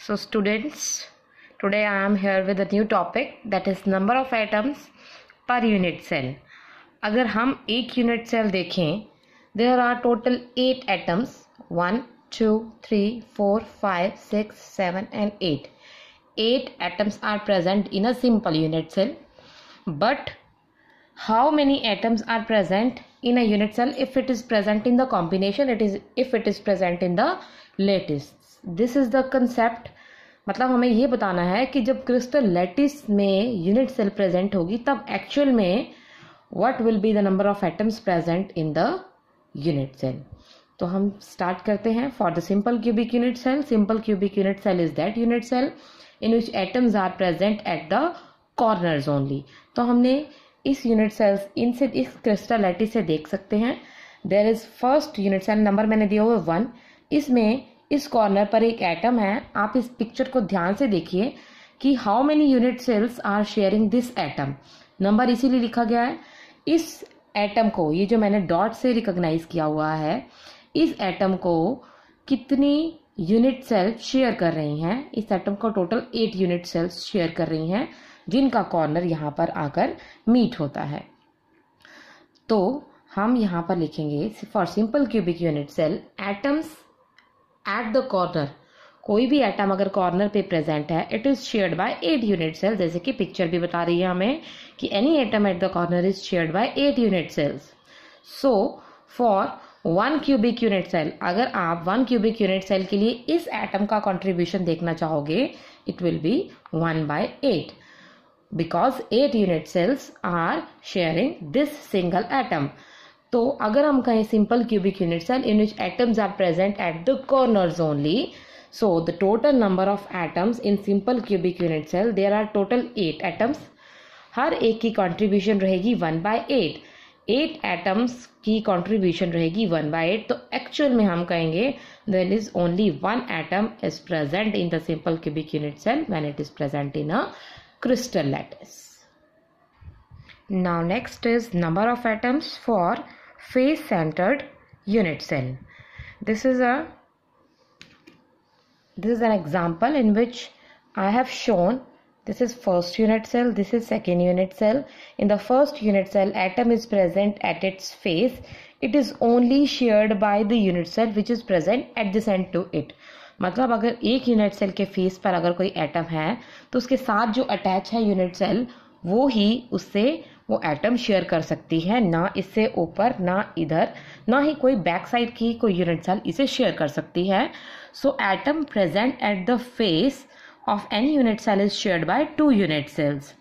So students, today I am here with a new topic, that is number of atoms per unit cell. अगर हम एक unit cell देखें, there are total 8 atoms, 1, 2, 3, 4, 5, 6, 7 and 8. 8 atoms are present in a simple unit cell. But how many atoms are present in a unit cell if it is present in the combination, if it is present in the lattice? This is the concept. मतलब हमें ये बताना है कि जब crystal lattice में unit cell present होगी तब एक्चुअल में what will be the number of atoms present in the unit cell. तो हम स्टार्ट करते हैं. For the simple cubic unit cell, simple cubic unit cell is that unit cell in which atoms are present at the corners only. तो हमने इस unit sales इनसे इस crystal lattice से देख सकते हैं. There is first unit cell, number मैंने दिया हुआ 1. इसमें इस कॉर्नर पर एक एटम है. आप इस पिक्चर को ध्यान से देखिए कि how many unit cells are sharing this atom. Number इसीलिए लिखा गया है. इस एटम को, ये जो मैंने डॉट से रिकॉग्नाइज किया हुआ है, इस एटम को कितनी यूनिट सेल शेयर कर रही हैं? इस एटम को टोटल 8 यूनिट सेल्स शेयर कर रही हैं जिनका कॉर्नर यहाँ पर आकर मीट होता है. तो हम यहाँ पर लिखेंगे for simple cubic unit cell atoms at the corner. कोई भी एटम अगर कॉर्नर पे प्रेजेंट है, it is shared by 8 unit cell. जैसे कि पिक्चर भी बता रही है हमें कि any atom at the corner is shared by 8 unit cells. So for 1 cubic unit cell, अगर आप 1 क्यूबिक यूनिट सेल के लिए इस एटम का कंट्रीब्यूशन देखना चाहोगे, it will B 1/8 because 8 unit cells are sharing this single atom. तो अगर हम कहें simple cubic unit cell in which atoms are present at the corners only, so the total number of atoms in simple cubic unit cell, there are total 8 atoms. हर एक की contribution रहेगी 1/8. 8 atoms की contribution रहेगी 1/8. तो actual में हम कहेंगे there is only one atom is present in the simple cubic unit cell when it is present in a crystal lattice. Now next is number of atoms for face centered unit cell. This is an example in which I have shown this is first unit cell, this is second unit cell. In the first unit cell, atom is present at its face. It is only shared by the unit cell which is present adjacent to it. मतलब अगर एक unit cell के face पर अगर कोई atom है तो उसके साथ जो अटैच है यूनिट सेल, वो ही उससे वो एटम शेयर कर सकती है. ना इससे ऊपर, ना इधर, ना ही कोई बैक साइड की कोई यूनिट सेल इसे शेयर कर सकती है. So atom present at the face of any unit cell is shared by 2 unit cells.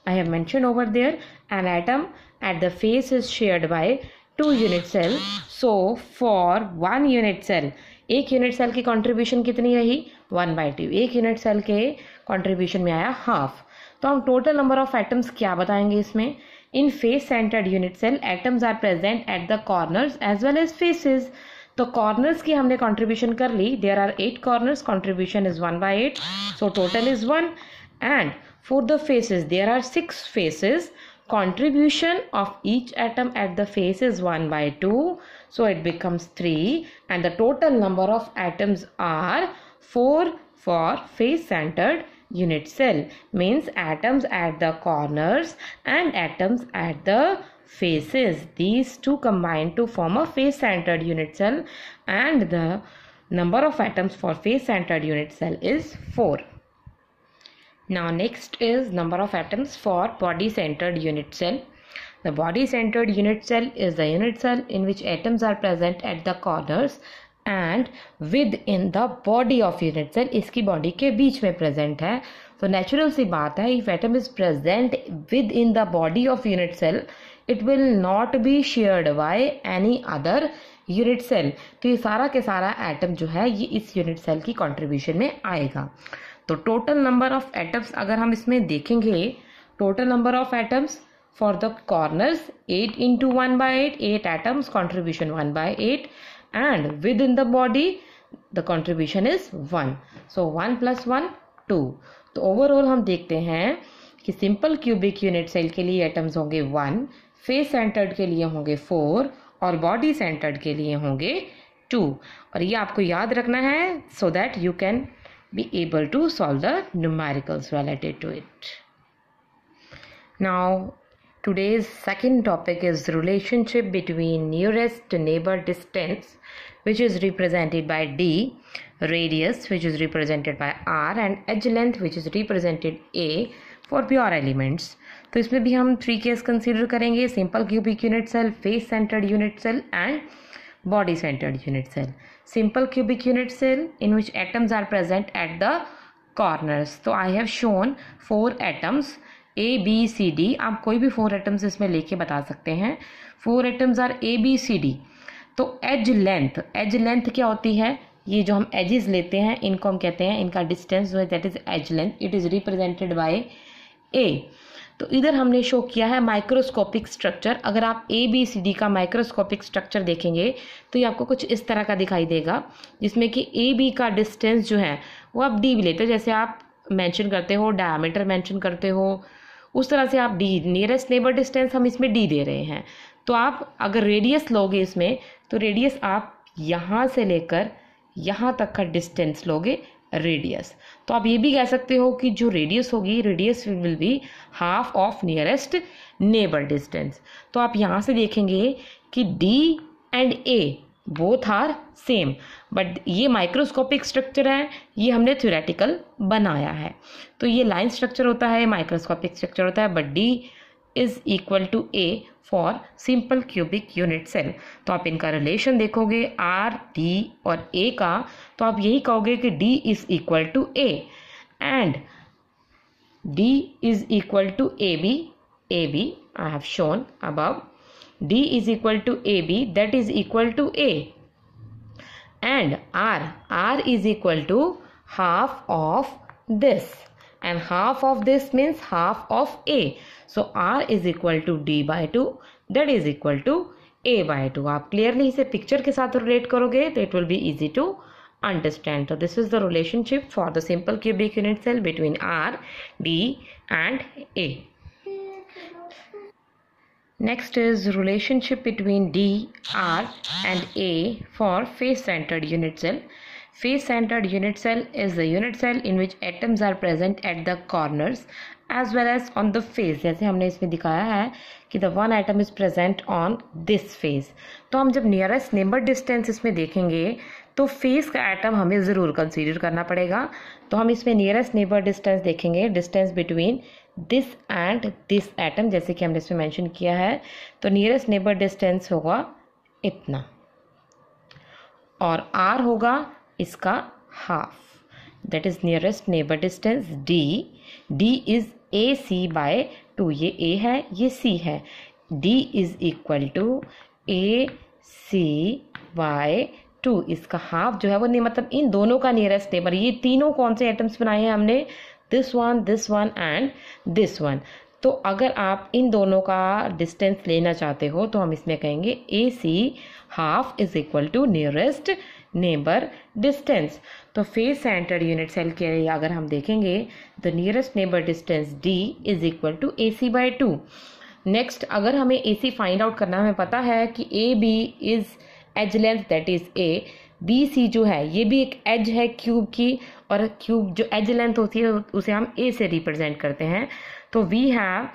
I have mentioned over there an atom at the face is shared by 2 unit cells. So for 1 unit cell, एक unit cell की contribution कितनी रही? 1/2. एक unit cell के contribution में आया half. तो हम टोटल नंबर ऑफ एटम्स क्या बताएंगे इसमें? In face centred unit cell atoms are present at the corners as well as faces. तो कॉर्नर्स की हमने कंट्रीब्यूशन कर ली. There are 8 corners, contribution is 1/8, so total is 1. And for the faces there are 6 faces. Contribution of each atom at the face is 1/2, so it becomes 3, and the total number of atoms are 4 for face centered unit cell. Means atoms at the corners and atoms at the faces, these two combine to form a face centered unit cell, and the number of atoms for face centered unit cell is 4. Now next is number of atoms for body centered unit cell. The body centered unit cell is the unit cell in which atoms are present at the corners and within the body of unit cell. इसकी body के बीच में present है. तो natural सी बात है, if atom is present within the body of unit cell, it will not be shared by any other unit cell. तो ये सारा के सारा atom जो है ये इस unit cell की contribution में आएगा. तो टोटल नंबर ऑफ एटम्स अगर हम इसमें देखेंगे, total number of atoms for the corners 8 into 1/8, 8 atoms, contribution 1/8, and with in the body the contribution is 1. सो 1 + 1 2. तो ओवरऑल हम देखते हैं कि सिंपल क्यूबिक यूनिट सेल के लिए एटम्स होंगे 1, फेस सेंटर्ड के लिए होंगे 4 और बॉडी सेंटर्ड के लिए होंगे 2. और ये आपको याद रखना है so that you can be able to solve the numericals related to it. Now today's second topic is relationship between nearest neighbor distance, which is represented by D, radius which is represented by R, and edge length which is represented A for pure elements. तो इसमें भी हम 3 case consider करेंगे, simple cubic unit cell, face centred unit cell and body centered unit cell. Simple cubic unit cell in which atoms are present at the corners. तो I have shown 4 atoms A, B, C, D. आप कोई भी 4 atoms इसमें लेके बता सकते हैं. 4 atoms are A, B, C, D. तो edge length क्या होती है? ये जो हम edges लेते हैं इनको हम कहते हैं, इनका distance जो है that is edge length. It is represented by A. तो इधर हमने शो किया है माइक्रोस्कोपिक स्ट्रक्चर. अगर आप ए बी सी डी का माइक्रोस्कोपिक स्ट्रक्चर देखेंगे तो ये आपको कुछ इस तरह का दिखाई देगा, जिसमें कि ए बी का डिस्टेंस जो है वो आप डी भी लेते हो. जैसे आप मेंशन करते हो, डायमीटर मेंशन करते हो, उस तरह से आप डी, नियरेस्ट नेबर डिस्टेंस हम इसमें डी दे रहे हैं. तो आप अगर रेडियस लोगे इसमें, तो रेडियस आप यहाँ से लेकर यहाँ तक का डिस्टेंस लोगे रेडियस. तो आप ये भी कह सकते हो कि जो रेडियस होगी, radius will be half of nearest neighbour distance. तो आप यहाँ से देखेंगे कि D and A both are same, but ये माइक्रोस्कोपिक स्ट्रक्चर है, ये हमने थ्योरेटिकल बनाया है. तो ये लाइन स्ट्रक्चर होता है, माइक्रोस्कोपिक स्ट्रक्चर होता है, but D is equal to A for simple cubic unit cell. तो आप इनका रिलेशन देखोगे आर, डी और ए का, तो आप यही कहोगे कि D is equal to A and D is equal to A B I have shown above. D is equal to AB, that is equal to A, and R is equal to half of this, and half of this means half of A. So R is equal to D by 2, that is equal to A by 2. आप clearly इसे picture के साथ relate करोगे तो it will be easy to understand. So this is the relationship for the simple cubic unit cell between R, D and A. Next is relationship between D, R and A for face-centered unit cell. Face-centered unit cell is the unit cell in which atoms are present at the corners as well as on the face. जैसे हमने इसमें दिखाया है कि the one atom is present on this face. तो हम जब nearest neighbor distance इसमें देखेंगे तो फेस का एटम हमें ज़रूर कंसीडर करना पड़ेगा. तो हम इसमें नियरेस्ट नेबर डिस्टेंस देखेंगे, distance between this and this atom, जैसे कि हमने इसमें मेंशन किया है. तो नियरेस्ट नेबर डिस्टेंस होगा इतना और आर होगा इसका half, that is nearest neighbour distance D is A C by 2. ये ए है, ये सी है. D is equal to A C by 2. इसका हाफ जो है वो नहीं, मतलब इन दोनों का नियरेस्ट नेबर. ये तीनों कौन से एटम्स बनाए हैं हमने? This one and this one. तो अगर आप इन दोनों का डिस्टेंस लेना चाहते हो तो हम इसमें कहेंगे A C half is equal to nearest neighbour distance. तो फेस सेंटर्ड यूनिट सेल के लिए अगर हम देखेंगे the nearest neighbour distance D is equal to A C by 2. Next, अगर हमें ए सी फाइंड आउट करना, हमें पता है कि A B is edge length that is A, B C जो है ये भी एक एज है क्यूब की, और क्यूब जो एज लेंथ होती है उसे हम ए से रिप्रेजेंट करते हैं. तो we have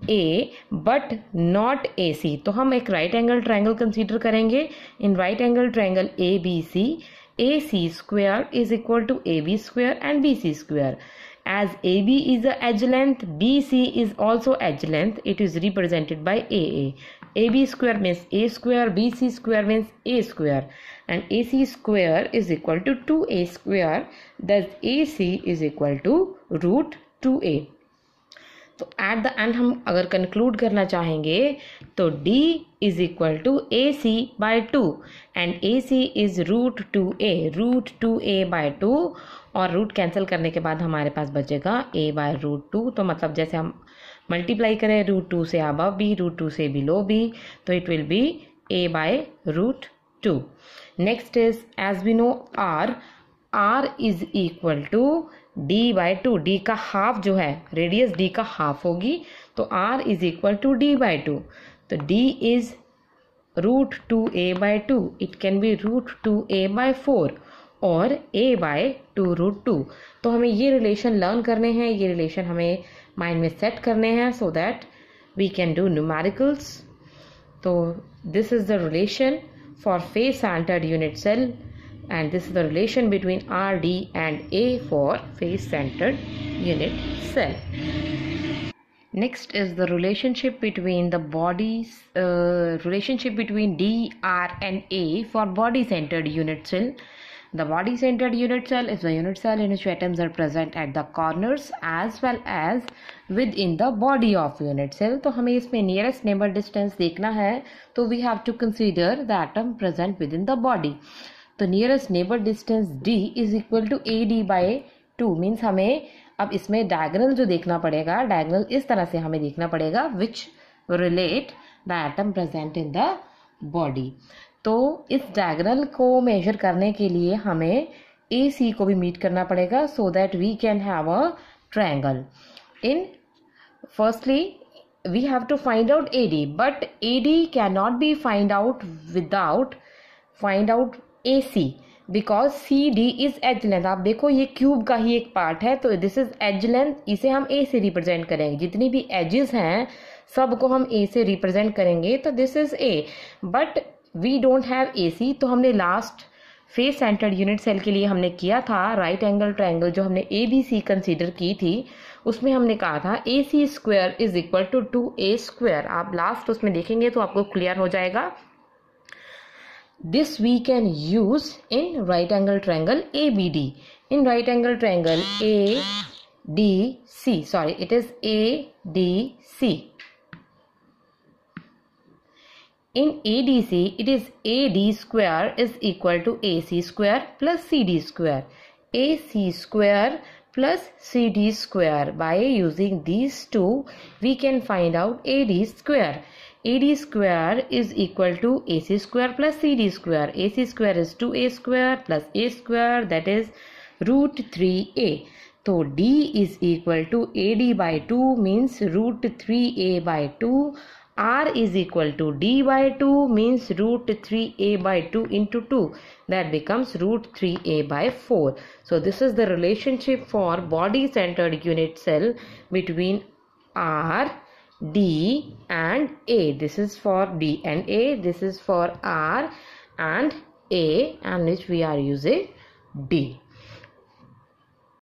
A but not A C. तो हम एक राइट एंगल ट्रायंगल कंसीडर करेंगे. In right angle triangle A B C, A C square is equal to A B square and B C square. As AB is the edge length, BC is also edge length. It is represented by AA. AB square means A square, BC square means A square, and AC square is equal to 2A square. Thus AC is equal to root 2A. तो at the end हम अगर conclude करना चाहेंगे तो D is equal to AC by 2 and AC is root 2A by 2, और root cancel करने के बाद हमारे पास बचेगा A बाय रूट 2. तो मतलब जैसे हम मल्टीप्लाई करें रूट 2 से अबव भी, रूट 2 से बिलो भी, तो it will be A by root 2. Next is as we know R is equal to D by 2. D का हाफ जो है, रेडियस D का हाफ होगी, तो R is equal to D by 2. तो D is root 2A by 2. It can be root 2A by 4, और a/2√2। तो हमें ये रिलेशन लर्न करने हैं, ये रिलेशन हमें माइंड में सेट करने हैं so that we can do numericals. तो this is the relation for face centred unit cell and this is the relation between R, D and A for face centered unit cell. Next is the relationship between the bodies, relationship between D, R and A for body centered unit cell. The body centered unit cell is a unit cell in which atoms are present at the corners as well as within the body of unit cell. तो हमें इसमें nearest neighbor distance देखना है, तो we have to consider the atom present within the body. तो nearest neighbour distance D is equal to AD/2 means हमें अब इसमें डायगोनल जो देखना पड़ेगा, डायगोनल इस तरह से हमें देखना पड़ेगा विच relate the atom present in the body. तो इस डायगोनल को मेजर करने के लिए हमें AC को भी मीट करना पड़ेगा so that we can have a triangle. In firstly we have to find out AD, but AD cannot be find out without find out AC because CD is edge length। आप देखो ये cube का ही एक part है, तो this is edge length, इसे हम A से रिप्रेजेंट करेंगे। जितनी भी एजेस हैं सबको हम A से रिप्रेजेंट करेंगे, तो this is A। But we don't have AC, तो हमने last face centred unit cell के लिए हमने किया था राइट एंगल ट्रायंगल, जो हमने ABC कंसीडर की थी, उसमें हमने कहा था AC² is equal to 2A²। आप लास्ट उसमें देखेंगे तो आपको क्लियर हो जाएगा। This we can use in right angle triangle ABD. In right angle triangle ADC, sorry, it is ADC. In ADC, it is AD² is equal to AC² plus CD². AC² plus CD². By using these two, we can find out AD². AD² is equal to AC² plus CD². AC² is 2A² plus A², that is √3A. So D is equal to AD/2 means √3A/2. R is equal to D/2 means √3A/2 into 2. That becomes √3A/4. So this is the relationship for body centered unit cell between R, D and A. This is for D and A, this is for R and A, and which we are using D.